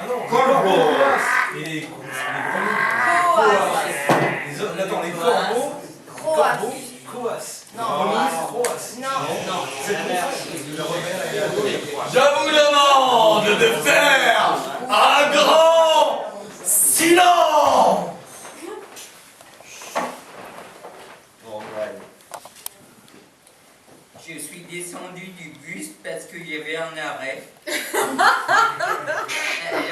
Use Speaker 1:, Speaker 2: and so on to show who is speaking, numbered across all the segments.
Speaker 1: Ah non,
Speaker 2: Corbeau.
Speaker 1: Et les
Speaker 3: Attends,
Speaker 1: les corbeaux.
Speaker 3: Croas.
Speaker 1: Croas.
Speaker 3: Non.
Speaker 1: Croas.
Speaker 3: Non.
Speaker 1: C'est le revers et la
Speaker 2: Je vous demande de faire un grand silence.
Speaker 4: Je suis descendu du bus parce qu'il y avait un arrêt.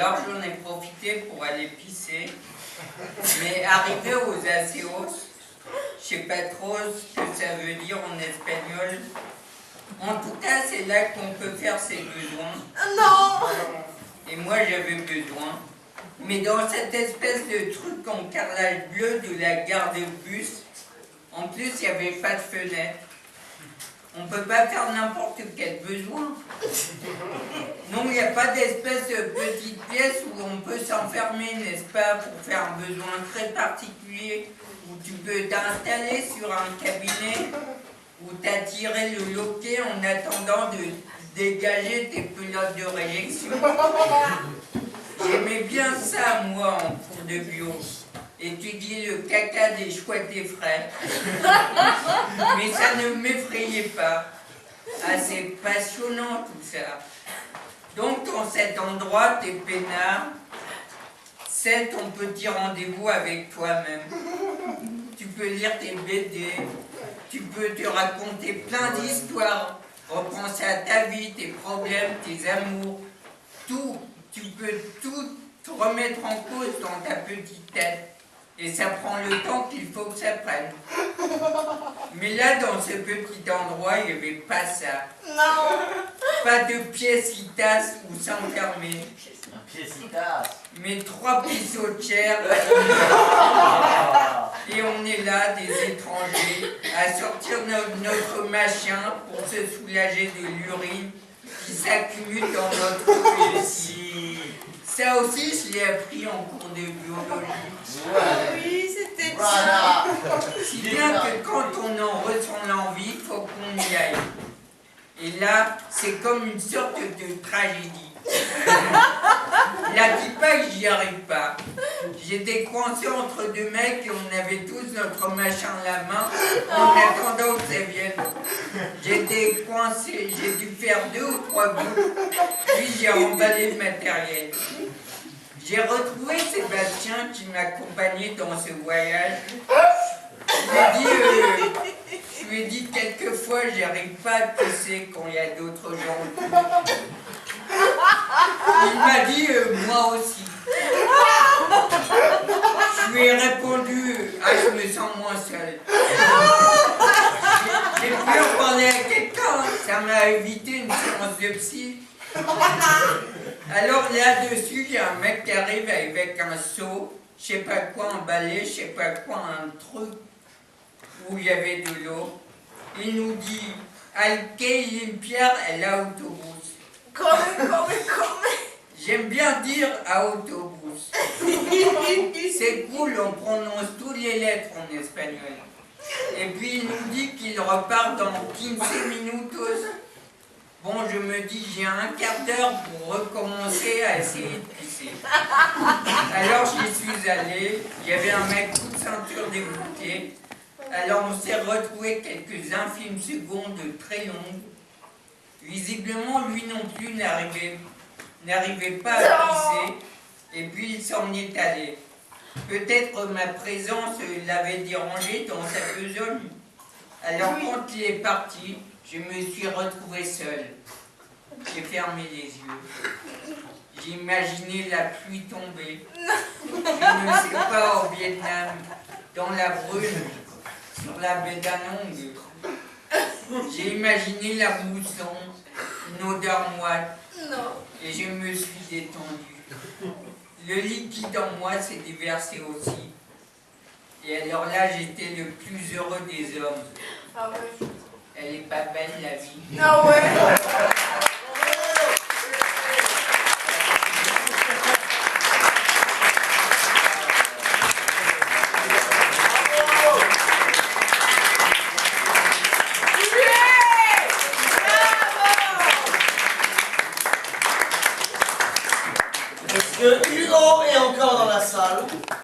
Speaker 4: Alors j'en ai profité pour aller pisser. Mais arrivé aux Aseos, je sais pas trop ce que ça veut dire en espagnol. En tout cas, c'est là qu'on peut faire ses besoins.
Speaker 3: Non.
Speaker 4: Et moi, j'avais besoin. Mais dans cette espèce de truc en carrelage bleu de la gare de bus, en plus, il n'y avait pas de fenêtre. On ne peut pas faire n'importe quel besoin. Non, il n'y a pas d'espèce de petite pièce où on peut s'enfermer, n'est-ce pas, pour faire un besoin très particulier, où tu peux t'installer sur un cabinet, où t'attirer le loquet en attendant de dégager tes pelotes de réjection. J'aimais bien ça, moi, en cours de bio. Étudier le caca des chouettes des frais. Mais ça ne m'effrayait pas. Ah, c'est passionnant tout ça. Donc, dans cet endroit, t'es peinard. C'est ton petit rendez-vous avec toi-même. Tu peux lire tes BD. Tu peux te raconter plein d'histoires. Repenser à ta vie, tes problèmes, tes amours. Tout. Tu peux tout te remettre en cause dans ta petite tête. Et ça prend le temps qu'il faut que ça prenne. Mais là, dans ce petit endroit, il n'y avait pas ça.
Speaker 3: Non.
Speaker 4: Pas de pièces qui tassent ou s'enfermer. Mais 3 pisseaux de chair. Et on est là, des étrangers, à sortir notre machin pour se soulager de l'urine qui s'accumule dans notre vessie. Ça aussi, je l'ai appris en cours de biologie.
Speaker 3: Oui, c'était
Speaker 2: Voilà.
Speaker 4: Si bien que quand on en ressent l'envie, il faut qu'on y aille. Et là, c'est comme une sorte de tragédie. Là, dis pas que j'y arrive pas. J'étais coincé entre deux mecs et on avait tous notre machin à la main en attendant que ça vienne. J'étais coincé, j'ai dû faire 2 ou 3 bouts, puis j'ai emballé le matériel. J'ai retrouvé Sébastien qui m'accompagnait dans ce voyage. Je lui ai dit quelquefois, j'arrive pas à pisser quand il y a d'autres gens. Il m'a dit, moi aussi. Je lui ai répondu, je me sens moins seul. J'ai pu en parler à quelqu'un, ça m'a évité une séance de psy. Alors là-dessus, il y a un mec qui arrive avec un seau, je sais pas quoi, un balai, je sais pas quoi, un truc où il y avait de l'eau. Il nous dit, Alkei Pierre est l'autobus.
Speaker 3: Come.
Speaker 4: J'aime bien dire à autobus. C'est cool, on prononce toutes les lettres en espagnol. Et puis il nous dit qu'il repart dans 15 minutos. Bon, je me dis, j'ai un quart d'heure pour recommencer à essayer de pisser. Alors j'y suis allé, il y avait un mec toute ceinture dégoûté. Alors on s'est retrouvé quelques infimes secondes très longues. Visiblement, lui non plus n'arrivait pas à pisser, et puis il s'en est allé. Peut-être ma présence l'avait dérangé dans sa besogne. Alors quand il est parti, je me suis retrouvé seul. J'ai fermé les yeux. J'ai imaginé la pluie tomber. Je ne sais pas, au Vietnam, dans la brume, sur la baie d'Anong. J'ai imaginé la mousson, une odeur moite, et je me suis détendu. Le liquide en moi s'est déversé aussi. Et alors là, j'étais le plus heureux des hommes.
Speaker 3: Ah ouais.
Speaker 4: Elle est pas belle, la vie.
Speaker 3: Ah ouais.
Speaker 5: Est-ce que Hugo est encore dans la salle?